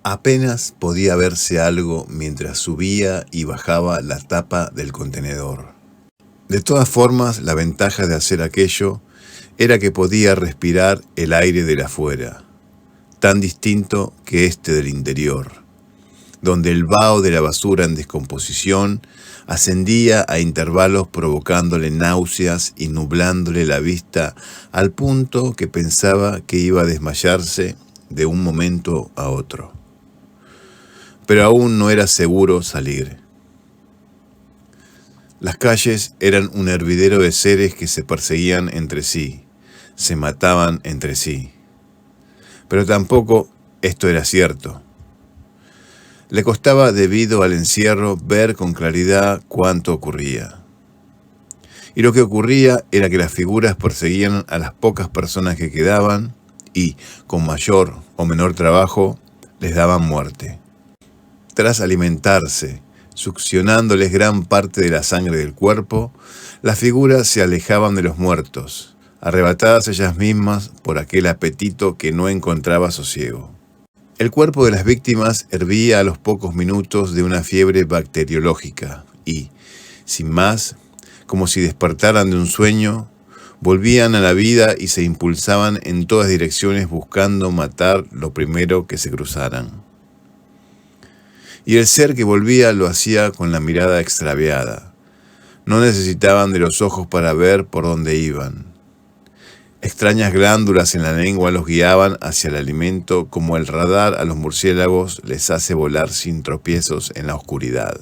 Apenas podía verse algo mientras subía y bajaba la tapa del contenedor. De todas formas, la ventaja de hacer aquello era que podía respirar el aire del afuera, tan distinto que este del interior, donde el vaho de la basura en descomposición ascendía a intervalos provocándole náuseas y nublándole la vista al punto que pensaba que iba a desmayarse de un momento a otro. Pero aún no era seguro salir. Las calles eran un hervidero de seres que se perseguían entre sí, se mataban entre sí. Pero tampoco esto era cierto. Le costaba, debido al encierro, ver con claridad cuánto ocurría. Y lo que ocurría era que las figuras perseguían a las pocas personas que quedaban y, con mayor o menor trabajo, les daban muerte. Tras alimentarse, succionándoles gran parte de la sangre del cuerpo, las figuras se alejaban de los muertos, arrebatadas ellas mismas por aquel apetito que no encontraba sosiego. El cuerpo de las víctimas hervía a los pocos minutos de una fiebre bacteriológica y, sin más, como si despertaran de un sueño, volvían a la vida y se impulsaban en todas direcciones buscando matar lo primero que se cruzaran. Y el ser que volvía lo hacía con la mirada extraviada. No necesitaban de los ojos para ver por dónde iban. Extrañas glándulas en la lengua los guiaban hacia el alimento como el radar a los murciélagos les hace volar sin tropiezos en la oscuridad.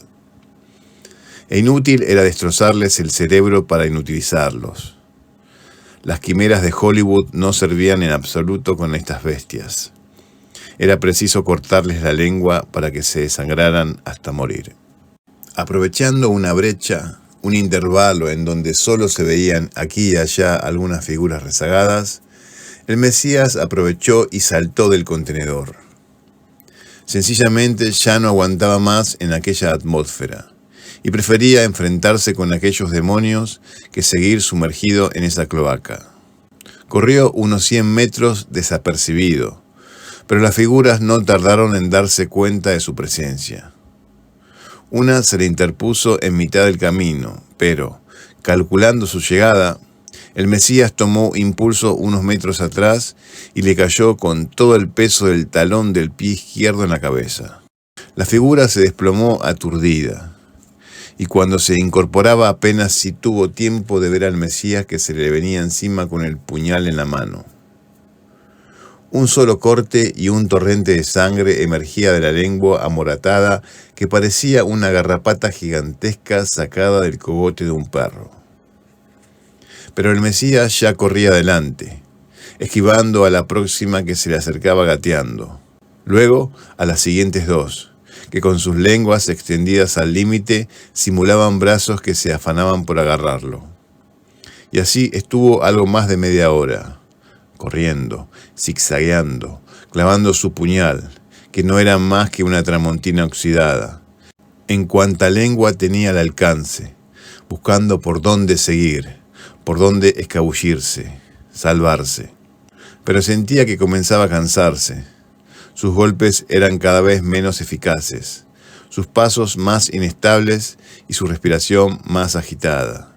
E inútil era destrozarles el cerebro para inutilizarlos. Las quimeras de Hollywood no servían en absoluto con estas bestias. Era preciso cortarles la lengua para que se desangraran hasta morir. Aprovechando una brecha, un intervalo en donde solo se veían aquí y allá algunas figuras rezagadas, el Mesías aprovechó y saltó del contenedor. Sencillamente ya no aguantaba más en aquella atmósfera y prefería enfrentarse con aquellos demonios que seguir sumergido en esa cloaca. Corrió unos 100 metros desapercibido, pero las figuras no tardaron en darse cuenta de su presencia. Una se le interpuso en mitad del camino, pero, calculando su llegada, el Mesías tomó impulso unos metros atrás y le cayó con todo el peso del talón del pie izquierdo en la cabeza. La figura se desplomó aturdida, y cuando se incorporaba apenas si tuvo tiempo de ver al Mesías que se le venía encima con el puñal en la mano. Un solo corte y un torrente de sangre emergía de la lengua amoratada que parecía una garrapata gigantesca sacada del cogote de un perro. Pero el Mesías ya corría adelante, esquivando a la próxima que se le acercaba gateando. Luego a las siguientes dos, que con sus lenguas extendidas al límite simulaban brazos que se afanaban por agarrarlo. Y así estuvo algo más de media hora, corriendo, zigzagueando, clavando su puñal, que no era más que una tramontina oxidada, en cuanta lengua tenía al alcance, buscando por dónde seguir, por dónde escabullirse, salvarse. Pero sentía que comenzaba a cansarse. Sus golpes eran cada vez menos eficaces, sus pasos más inestables y su respiración más agitada.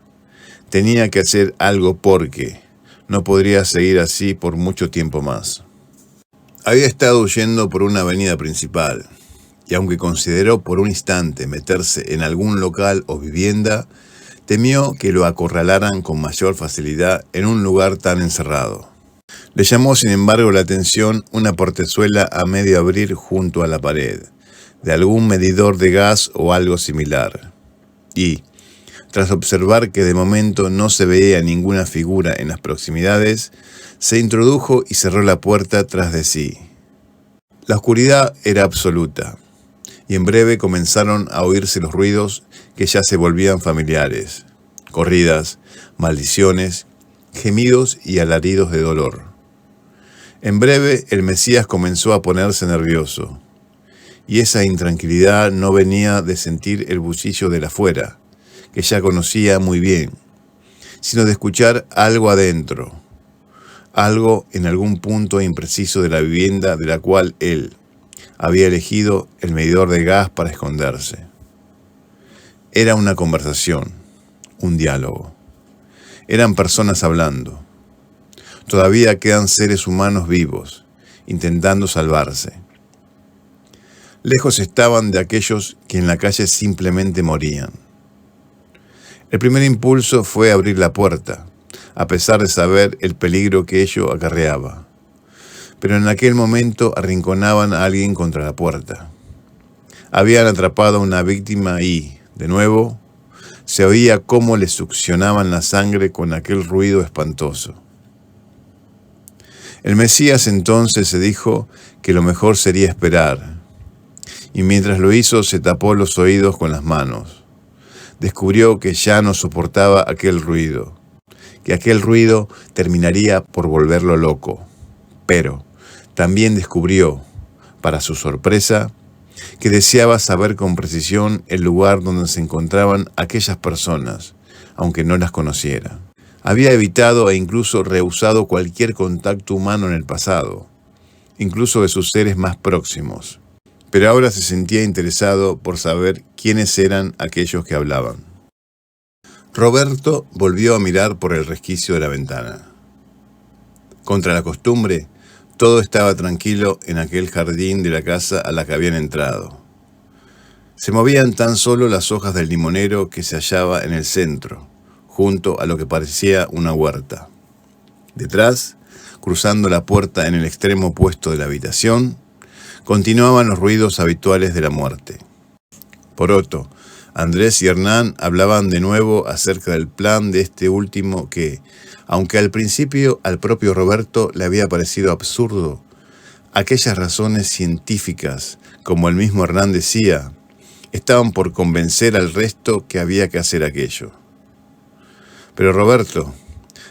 Tenía que hacer algo porque no podría seguir así por mucho tiempo más. Había estado huyendo por una avenida principal, y aunque consideró por un instante meterse en algún local o vivienda, temió que lo acorralaran con mayor facilidad en un lugar tan encerrado. Le llamó, sin embargo, la atención una portezuela a medio abrir junto a la pared, de algún medidor de gas o algo similar, y, tras observar que de momento no se veía ninguna figura en las proximidades, se introdujo y cerró la puerta tras de sí. La oscuridad era absoluta, y en breve comenzaron a oírse los ruidos que ya se volvían familiares: corridas, maldiciones, gemidos y alaridos de dolor. En breve el Mesías comenzó a ponerse nervioso, y esa intranquilidad no venía de sentir el bullicio del afuera, que ya conocía muy bien, sino de escuchar algo adentro, algo en algún punto impreciso de la vivienda de la cual él, había elegido el medidor de gas para esconderse. Era una conversación, un diálogo. Eran personas hablando. Todavía quedan seres humanos vivos, intentando salvarse. Lejos estaban de aquellos que en la calle simplemente morían. El primer impulso fue abrir la puerta, a pesar de saber el peligro que ello acarreaba. Pero en aquel momento arrinconaban a alguien contra la puerta. Habían atrapado a una víctima y, de nuevo, se oía cómo le succionaban la sangre con aquel ruido espantoso. El Mesías entonces se dijo que lo mejor sería esperar, y mientras lo hizo se tapó los oídos con las manos. Descubrió que ya no soportaba aquel ruido, que aquel ruido terminaría por volverlo loco. Pero también descubrió, para su sorpresa, que deseaba saber con precisión el lugar donde se encontraban aquellas personas, aunque no las conociera. Había evitado e incluso rehusado cualquier contacto humano en el pasado, incluso de sus seres más próximos. Pero ahora se sentía interesado por saber quiénes eran aquellos que hablaban. Roberto volvió a mirar por el resquicio de la ventana. Contra la costumbre, todo estaba tranquilo en aquel jardín de la casa a la que habían entrado. Se movían tan solo las hojas del limonero que se hallaba en el centro, junto a lo que parecía una huerta. Detrás, cruzando la puerta en el extremo opuesto de la habitación, continuaban los ruidos habituales de la muerte. Poroto, Andrés y Hernán hablaban de nuevo acerca del plan de este último que, aunque al principio al propio Roberto le había parecido absurdo, aquellas razones científicas, como el mismo Hernán decía, estaban por convencer al resto que había que hacer aquello. Pero Roberto,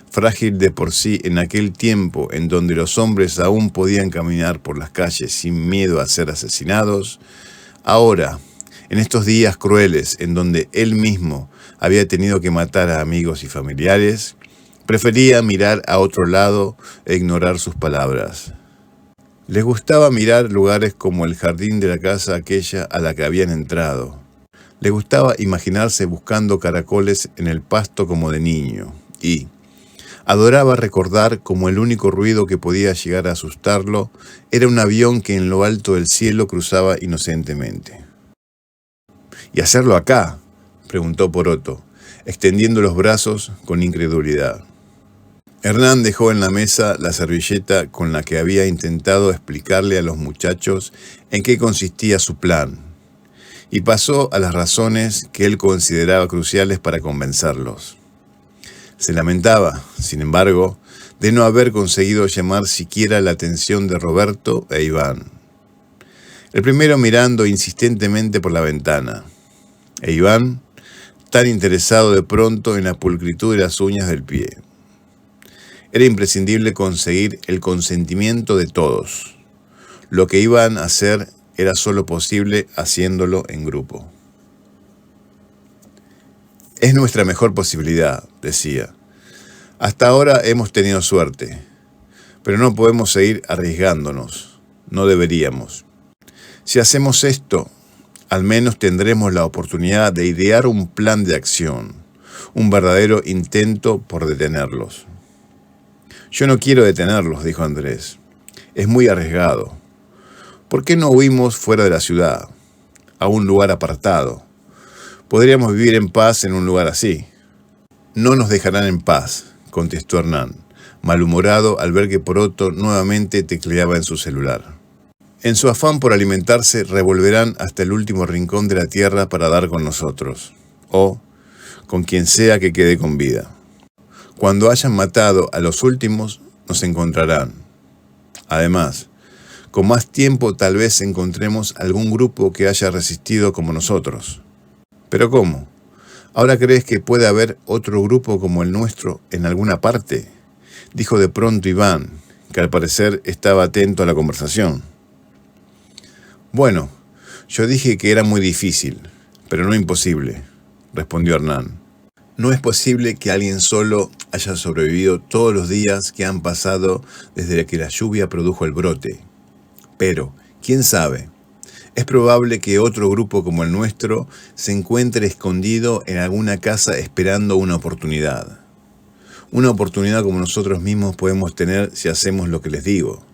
frágil de por sí en aquel tiempo en donde los hombres aún podían caminar por las calles sin miedo a ser asesinados, ahora, en estos días crueles en donde él mismo había tenido que matar a amigos y familiares, prefería mirar a otro lado e ignorar sus palabras. Les gustaba mirar lugares como el jardín de la casa aquella a la que habían entrado. Le gustaba imaginarse buscando caracoles en el pasto como de niño y adoraba recordar como el único ruido que podía llegar a asustarlo era un avión que en lo alto del cielo cruzaba inocentemente. ¿Y hacerlo acá?, preguntó Poroto, extendiendo los brazos con incredulidad. Hernán dejó en la mesa la servilleta con la que había intentado explicarle a los muchachos en qué consistía su plan, y pasó a las razones que él consideraba cruciales para convencerlos. Se lamentaba, sin embargo, de no haber conseguido llamar siquiera la atención de Roberto e Iván. El primero mirando insistentemente por la ventana, e Iván tan interesado de pronto en la pulcritud de las uñas del pie. Era imprescindible conseguir el consentimiento de todos. Lo que iban a hacer era solo posible haciéndolo en grupo. Es nuestra mejor posibilidad, decía. Hasta ahora hemos tenido suerte, pero no podemos seguir arriesgándonos. No deberíamos. Si hacemos esto, al menos tendremos la oportunidad de idear un plan de acción, un verdadero intento por detenerlos. Yo no quiero detenerlos, dijo Andrés. Es muy arriesgado. ¿Por qué no huimos fuera de la ciudad, a un lugar apartado? Podríamos vivir en paz en un lugar así. No nos dejarán en paz, contestó Hernán, malhumorado al ver que Poroto nuevamente tecleaba en su celular. En su afán por alimentarse, revolverán hasta el último rincón de la tierra para dar con nosotros, o con quien sea que quede con vida. Cuando hayan matado a los últimos, nos encontrarán. Además, con más tiempo tal vez encontremos algún grupo que haya resistido como nosotros. ¿Pero cómo? ¿Ahora crees que puede haber otro grupo como el nuestro en alguna parte?, dijo de pronto Iván, que al parecer estaba atento a la conversación. Bueno, yo dije que era muy difícil, pero no imposible, respondió Hernán. No es posible que alguien solo haya sobrevivido todos los días que han pasado desde que la lluvia produjo el brote. Pero, ¿quién sabe? Es probable que otro grupo como el nuestro se encuentre escondido en alguna casa esperando una oportunidad. Una oportunidad como nosotros mismos podemos tener si hacemos lo que les digo.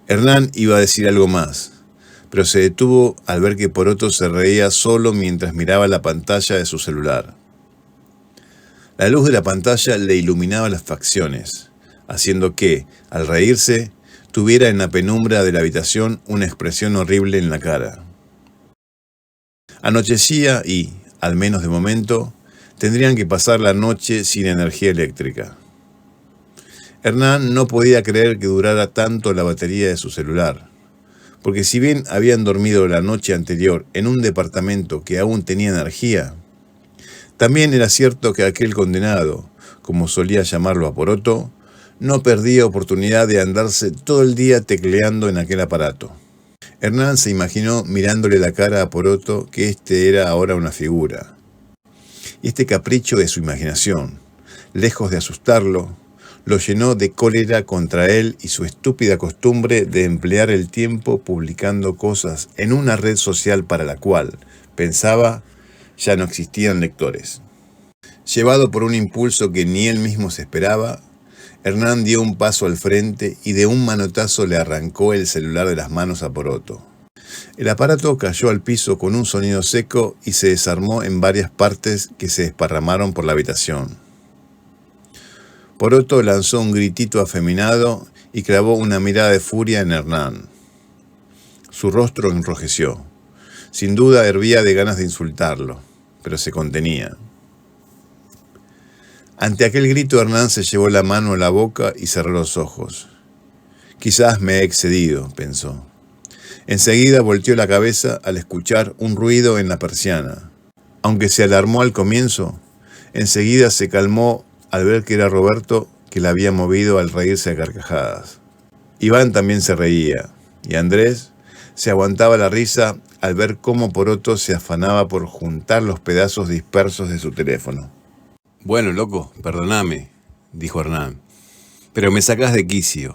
Hernán iba a decir algo más, pero se detuvo al ver que Poroto se reía solo mientras miraba la pantalla de su celular. La luz de la pantalla le iluminaba las facciones, haciendo que, al reírse, tuviera en la penumbra de la habitación una expresión horrible en la cara. Anochecía y, al menos de momento, tendrían que pasar la noche sin energía eléctrica. Hernán no podía creer que durara tanto la batería de su celular, porque si bien habían dormido la noche anterior en un departamento que aún tenía energía, también era cierto que aquel condenado, como solía llamarlo a Poroto, no perdía oportunidad de andarse todo el día tecleando en aquel aparato. Hernán se imaginó mirándole la cara a Poroto que este era ahora una figura. Y este capricho de su imaginación, lejos de asustarlo, lo llenó de cólera contra él y su estúpida costumbre de emplear el tiempo publicando cosas en una red social para la cual, pensaba, ya no existían lectores. Llevado por un impulso que ni él mismo se esperaba, Hernán dio un paso al frente y de un manotazo le arrancó el celular de las manos a Poroto. El aparato cayó al piso con un sonido seco y se desarmó en varias partes que se desparramaron por la habitación. Poroto lanzó un gritito afeminado y clavó una mirada de furia en Hernán. Su rostro enrojeció. Sin duda hervía de ganas de insultarlo, pero se contenía. Ante aquel grito, Hernán se llevó la mano a la boca y cerró los ojos. Quizás me he excedido, pensó. Enseguida volteó la cabeza al escuchar un ruido en la persiana. Aunque se alarmó al comienzo, enseguida se calmó al ver que era Roberto que la había movido al reírse a carcajadas. Iván también se reía, y Andrés se aguantaba la risa al ver cómo Poroto se afanaba por juntar los pedazos dispersos de su teléfono. Bueno, loco, perdoname, dijo Hernán, pero me sacás de quicio.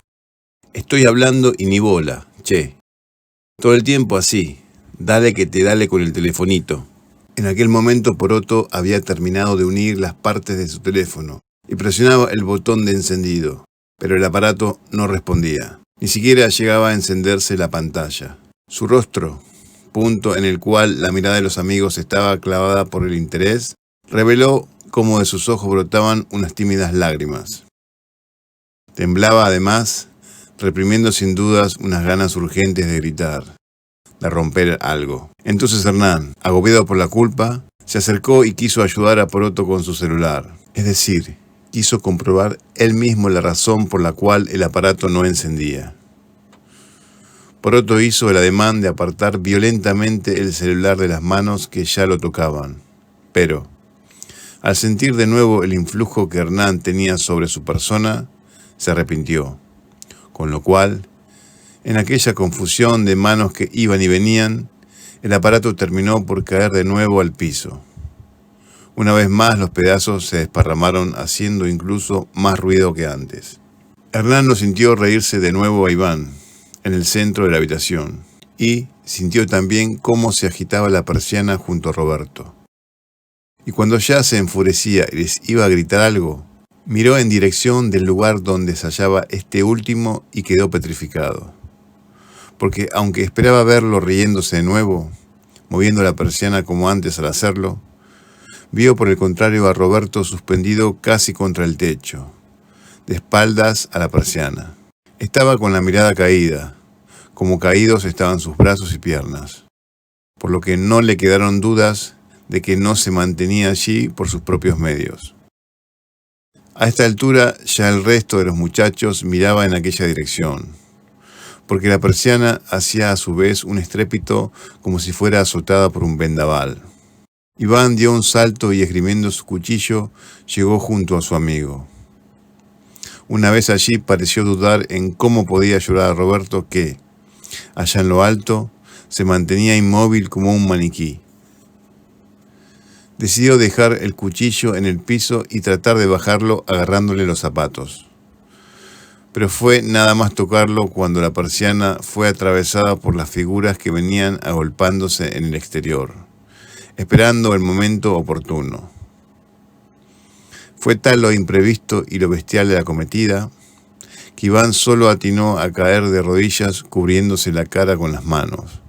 Estoy hablando y ni bola, che. Todo el tiempo así, dale que te dale con el telefonito. En aquel momento Poroto había terminado de unir las partes de su teléfono y presionaba el botón de encendido, pero el aparato no respondía. Ni siquiera llegaba a encenderse la pantalla. Su rostro, punto en el cual la mirada de los amigos estaba clavada por el interés, reveló cómo de sus ojos brotaban unas tímidas lágrimas. Temblaba además, reprimiendo sin dudas unas ganas urgentes de gritar, de romper algo. Entonces Hernán, agobiado por la culpa, se acercó y quiso ayudar a Poroto con su celular. Es decir, quiso comprobar él mismo la razón por la cual el aparato no encendía. Poroto hizo el ademán de apartar violentamente el celular de las manos que ya lo tocaban. Pero, al sentir de nuevo el influjo que Hernán tenía sobre su persona, se arrepintió. Con lo cual, en aquella confusión de manos que iban y venían, el aparato terminó por caer de nuevo al piso. Una vez más los pedazos se desparramaron haciendo incluso más ruido que antes. Hernán lo sintió reírse de nuevo a Iván, en el centro de la habitación, y sintió también cómo se agitaba la persiana junto a Roberto. Y cuando ya se enfurecía y les iba a gritar algo, miró en dirección del lugar donde se hallaba este último y quedó petrificado. Porque aunque esperaba verlo riéndose de nuevo, moviendo la persiana como antes al hacerlo, vio por el contrario a Roberto suspendido casi contra el techo, de espaldas a la persiana. Estaba con la mirada caída, como caídos estaban sus brazos y piernas, por lo que no le quedaron dudas de que no se mantenía allí por sus propios medios. A esta altura ya el resto de los muchachos miraba en aquella dirección, porque la persiana hacía a su vez un estrépito como si fuera azotada por un vendaval. Iván dio un salto y esgrimiendo su cuchillo llegó junto a su amigo. Una vez allí pareció dudar en cómo podía ayudar a Roberto que, allá en lo alto, se mantenía inmóvil como un maniquí. Decidió dejar el cuchillo en el piso y tratar de bajarlo agarrándole los zapatos. pero fue nada más tocarlo cuando la persiana fue atravesada por las figuras que venían agolpándose en el exterior, esperando el momento oportuno. Fue tal lo imprevisto y lo bestial de la cometida, que Iván solo atinó a caer de rodillas cubriéndose la cara con las manos,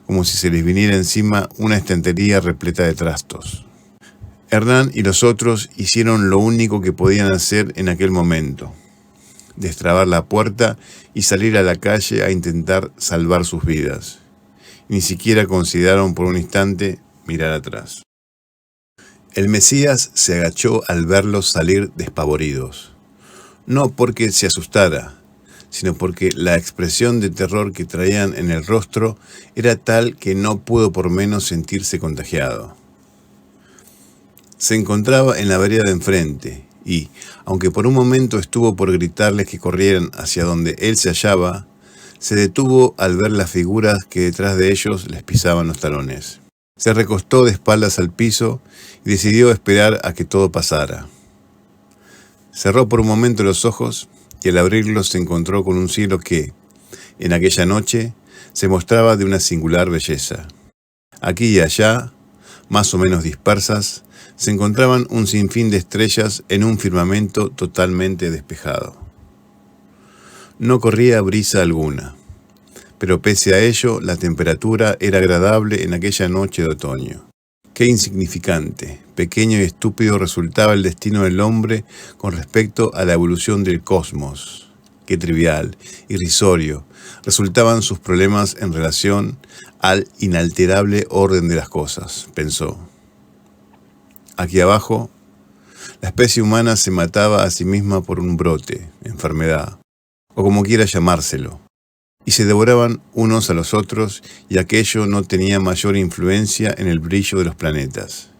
como si se les viniera encima una estantería repleta de trastos. Hernán y los otros hicieron lo único que podían hacer en aquel momento: destrabar la puerta y salir a la calle a intentar salvar sus vidas. Ni siquiera consideraron por un instante mirar atrás. El Mesías se agachó al verlos salir despavoridos. No porque se asustara, sino porque la expresión de terror que traían en el rostro era tal que no pudo por menos sentirse contagiado. Se encontraba en la vereda de enfrente y, aunque por un momento estuvo por gritarles que corrieran hacia donde él se hallaba, se detuvo al ver las figuras que detrás de ellos les pisaban los talones. Se recostó de espaldas al piso y decidió esperar a que todo pasara. Cerró por un momento los ojos y al abrirlos se encontró con un cielo que, en aquella noche, se mostraba de una singular belleza. Aquí y allá, más o menos dispersas, se encontraban un sinfín de estrellas en un firmamento totalmente despejado. No corría brisa alguna, pero pese a ello la temperatura era agradable en aquella noche de otoño. Qué insignificante, pequeño y estúpido resultaba el destino del hombre con respecto a la evolución del cosmos. Qué trivial, irrisorio, resultaban sus problemas en relación al inalterable orden de las cosas, pensó. Aquí abajo, la especie humana se mataba a sí misma por un brote, enfermedad, o como quiera llamárselo, y se devoraban unos a los otros, y aquello no tenía mayor influencia en el brillo de los planetas.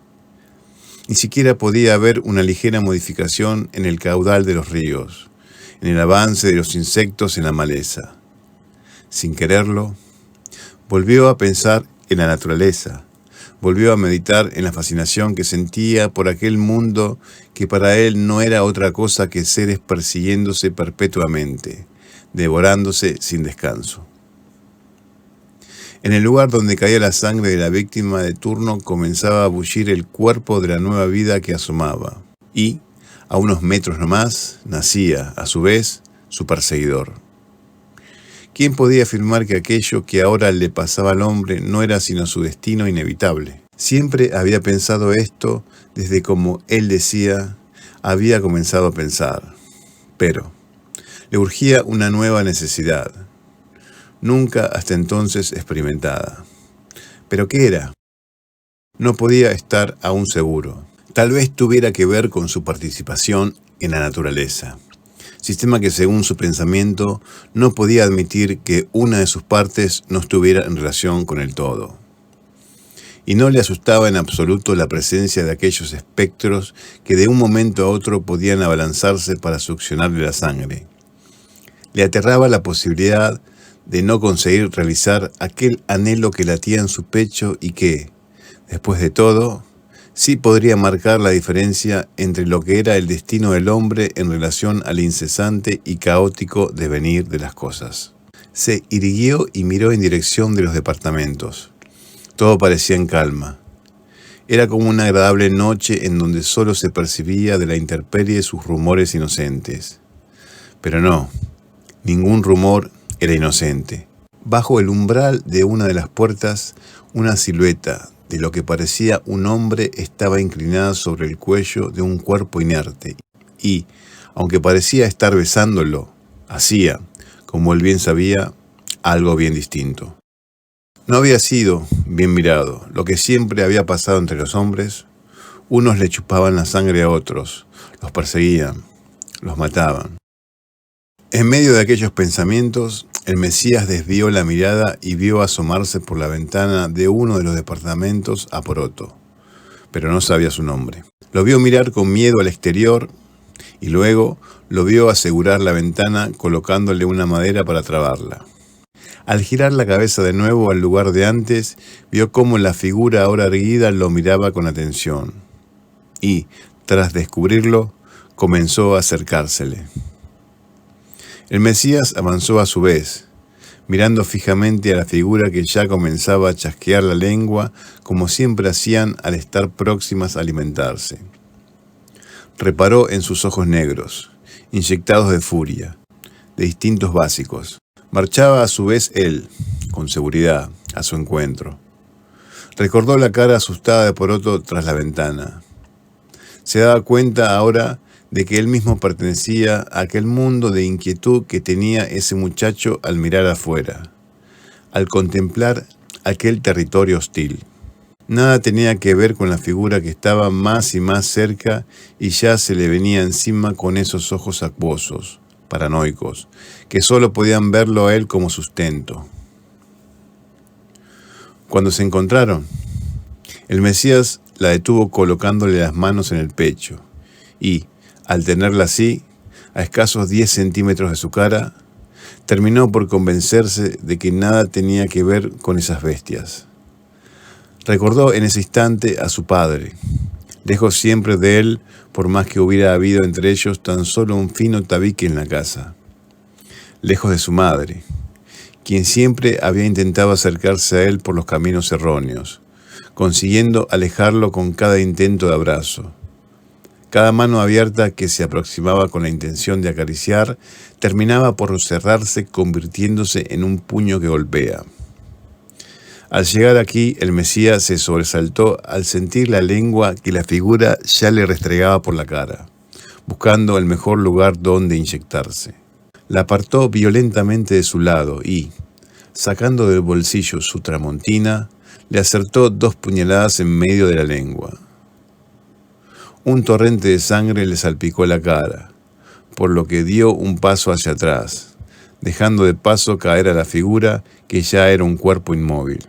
Ni siquiera podía haber una ligera modificación en el caudal de los ríos, en el avance de los insectos en la maleza. Sin quererlo, volvió a pensar en la naturaleza, volvió a meditar en la fascinación que sentía por aquel mundo que para él no era otra cosa que seres persiguiéndose perpetuamente, devorándose sin descanso. En el lugar donde caía la sangre de la víctima de turno comenzaba a bullir el cuerpo de la nueva vida que asomaba, y, a unos metros nomás, nacía, a su vez, su perseguidor. ¿Quién podía afirmar que aquello que ahora le pasaba al hombre no era sino su destino inevitable? Siempre había pensado esto desde, como él decía, había comenzado a pensar. Pero le urgía una nueva necesidad, nunca hasta entonces experimentada. ¿Pero qué era? No podía estar aún seguro. Tal vez tuviera que ver con su participación en la naturaleza, sistema que según su pensamiento no podía admitir que una de sus partes no estuviera en relación con el todo. Y no le asustaba en absoluto la presencia de aquellos espectros que de un momento a otro podían abalanzarse para succionarle la sangre. Le aterraba la posibilidad de no conseguir realizar aquel anhelo que latía en su pecho y que, después de todo, sí podría marcar la diferencia entre lo que era el destino del hombre en relación al incesante y caótico devenir de las cosas. Se irguió y miró en dirección de los departamentos. Todo parecía en calma. Era como una agradable noche en donde solo se percibía de la intemperie sus rumores inocentes. Pero no, ningún rumor era inocente. Bajo el umbral de una de las puertas, una silueta de lo que parecía un hombre estaba inclinada sobre el cuello de un cuerpo inerte y, aunque parecía estar besándolo, hacía, como él bien sabía, algo bien distinto. No había sido bien mirado lo que siempre había pasado entre los hombres. Unos le chupaban la sangre a otros, los perseguían, los mataban. En medio de aquellos pensamientos, el Mesías desvió la mirada y vio asomarse por la ventana de uno de los departamentos a Poroto, pero no sabía su nombre. Lo vio mirar con miedo al exterior y luego lo vio asegurar la ventana colocándole una madera para trabarla. Al girar la cabeza de nuevo al lugar de antes, vio cómo la figura ahora erguida lo miraba con atención y, tras descubrirlo, comenzó a acercársele. El Mesías avanzó a su vez, mirando fijamente a la figura que ya comenzaba a chasquear la lengua como siempre hacían al estar próximas a alimentarse. Reparó en sus ojos negros, inyectados de furia, de instintos básicos. Marchaba a su vez él, con seguridad, a su encuentro. Recordó la cara asustada de Poroto tras la ventana. Se daba cuenta ahora de que él mismo pertenecía a aquel mundo de inquietud que tenía ese muchacho al mirar afuera, al contemplar aquel territorio hostil. Nada tenía que ver con la figura que estaba más y más cerca y ya se le venía encima con esos ojos acuosos, paranoicos, que solo podían verlo a él como sustento. Cuando se encontraron, el Mesías la detuvo colocándole las manos en el pecho y, al tenerla así, a escasos 10 centímetros de su cara, terminó por convencerse de que nada tenía que ver con esas bestias. Recordó en ese instante a su padre, lejos siempre de él, por más que hubiera habido entre ellos tan solo un fino tabique en la casa. Lejos de su madre, quien siempre había intentado acercarse a él por los caminos erróneos, consiguiendo alejarlo con cada intento de abrazo. Cada mano abierta que se aproximaba con la intención de acariciar, terminaba por cerrarse convirtiéndose en un puño que golpea. Al llegar aquí, el Mesías se sobresaltó al sentir la lengua que la figura ya le restregaba por la cara, buscando el mejor lugar donde inyectarse. La apartó violentamente de su lado y, sacando del bolsillo su tramontina, le acertó 2 puñaladas en medio de la lengua. Un torrente de sangre le salpicó la cara, por lo que dio un paso hacia atrás, dejando de paso caer a la figura que ya era un cuerpo inmóvil.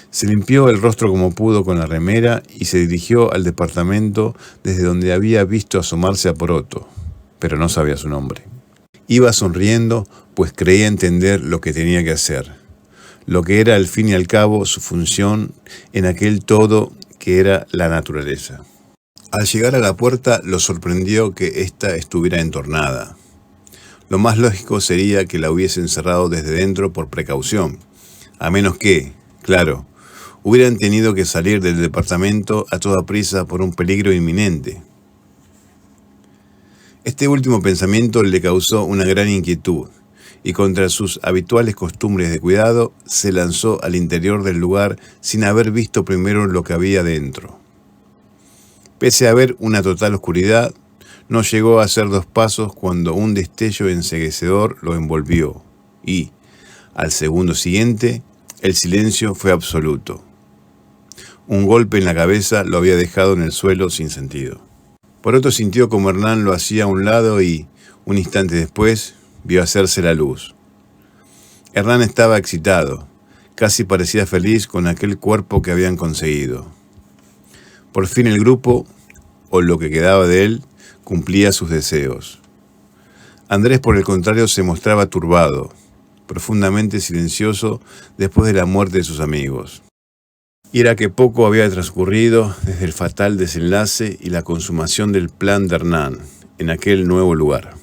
Se limpió el rostro como pudo con la remera y se dirigió al departamento desde donde había visto asomarse a Poroto, pero no sabía su nombre. Iba sonriendo, pues creía entender lo que tenía que hacer, lo que era al fin y al cabo su función en aquel todo que era la naturaleza. Al llegar a la puerta lo sorprendió que ésta estuviera entornada. Lo más lógico sería que la hubiesen cerrado desde dentro por precaución, a menos que, claro, hubieran tenido que salir del departamento a toda prisa por un peligro inminente. Este último pensamiento le causó una gran inquietud, y contra sus habituales costumbres de cuidado, se lanzó al interior del lugar sin haber visto primero lo que había dentro. Pese a ver una total oscuridad, no llegó a hacer 2 pasos cuando un destello enceguecedor lo envolvió, y, al segundo siguiente, el silencio fue absoluto. Un golpe en la cabeza lo había dejado en el suelo sin sentido. Poroto sintió como Hernán lo hacía a un lado y, un instante después, vio hacerse la luz. Hernán estaba excitado, casi parecía feliz con aquel cuerpo que habían conseguido. Por fin el grupo, o lo que quedaba de él, cumplía sus deseos. Andrés, por el contrario, se mostraba turbado, profundamente silencioso después de la muerte de sus amigos. Y era que poco había transcurrido desde el fatal desenlace y la consumación del plan de Hernán en aquel nuevo lugar.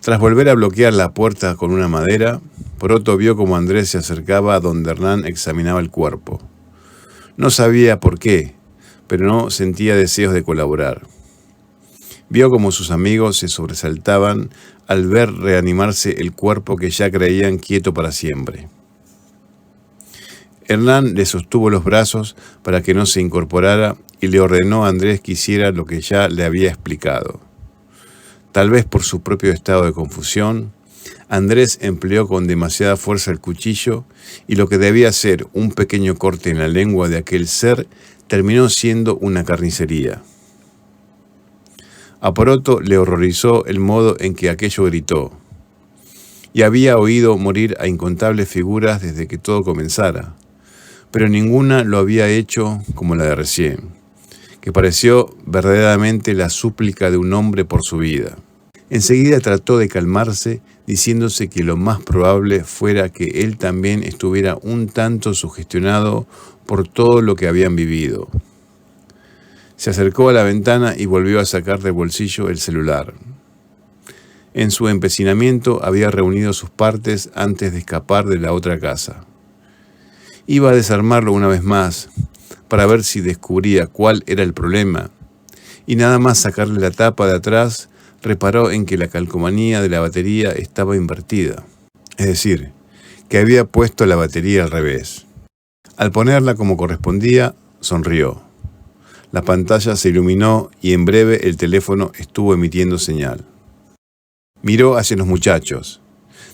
Tras volver a bloquear la puerta con una madera, Poroto vio como Andrés se acercaba a donde Hernán examinaba el cuerpo. No sabía por qué, pero no sentía deseos de colaborar. Vio como sus amigos se sobresaltaban al ver reanimarse el cuerpo que ya creían quieto para siempre. Hernán le sostuvo los brazos para que no se incorporara y le ordenó a Andrés que hiciera lo que ya le había explicado. Tal vez por su propio estado de confusión, Andrés empleó con demasiada fuerza el cuchillo y lo que debía ser un pequeño corte en la lengua de aquel ser terminó siendo una carnicería. A Poroto le horrorizó el modo en que aquello gritó, y había oído morir a incontables figuras desde que todo comenzara, pero ninguna lo había hecho como la de recién, que pareció verdaderamente la súplica de un hombre por su vida. Enseguida trató de calmarse, diciéndose que lo más probable fuera que él también estuviera un tanto sugestionado por todo lo que habían vivido. Se acercó a la ventana y volvió a sacar del bolsillo el celular. En su empecinamiento había reunido sus partes antes de escapar de la otra casa. Iba a desarmarlo una vez más, para ver si descubría cuál era el problema, y nada más sacarle la tapa de atrás, reparó en que la calcomanía de la batería estaba invertida, es decir, que había puesto la batería al revés. Al ponerla como correspondía, sonrió. La pantalla se iluminó y en breve el teléfono estuvo emitiendo señal. Miró hacia los muchachos.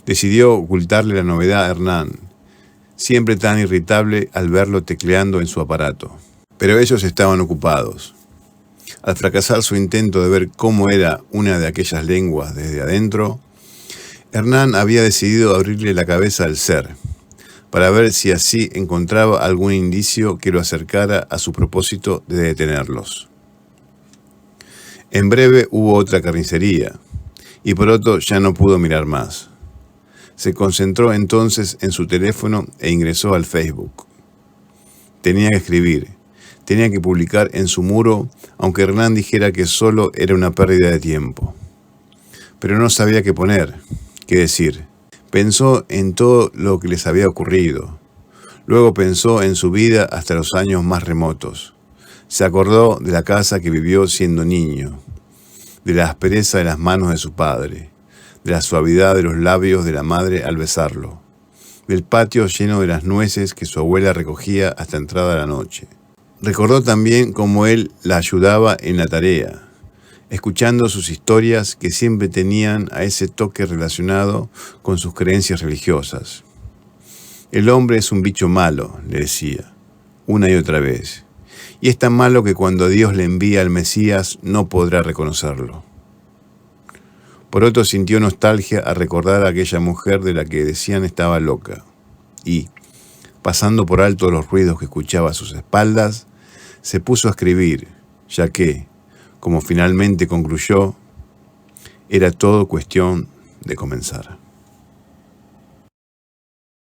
Decidió ocultarle la novedad a Hernán, siempre tan irritable al verlo tecleando en su aparato. Pero ellos estaban ocupados. Al fracasar su intento de ver cómo era una de aquellas lenguas desde adentro, Hernán había decidido abrirle la cabeza al ser, para ver si así encontraba algún indicio que lo acercara a su propósito de detenerlos. En breve hubo otra carnicería, y pronto ya no pudo mirar más. Se concentró entonces en su teléfono e ingresó al Facebook. Tenía que escribir, tenía que publicar en su muro, aunque Hernán dijera que solo era una pérdida de tiempo. Pero no sabía qué poner, qué decir. Pensó en todo lo que les había ocurrido. Luego pensó en su vida hasta los años más remotos. Se acordó de la casa que vivió siendo niño, de la aspereza de las manos de su padre, de la suavidad de los labios de la madre al besarlo, del patio lleno de las nueces que su abuela recogía hasta entrada la noche. Recordó también cómo él la ayudaba en la tarea, escuchando sus historias que siempre tenían a ese toque relacionado con sus creencias religiosas. El hombre es un bicho malo, le decía, una y otra vez, y es tan malo que cuando Dios le envía al Mesías no podrá reconocerlo. Por otro, sintió nostalgia al recordar a aquella mujer de la que decían estaba loca, y, pasando por alto los ruidos que escuchaba a sus espaldas, se puso a escribir, ya que, como finalmente concluyó, era todo cuestión de comenzar.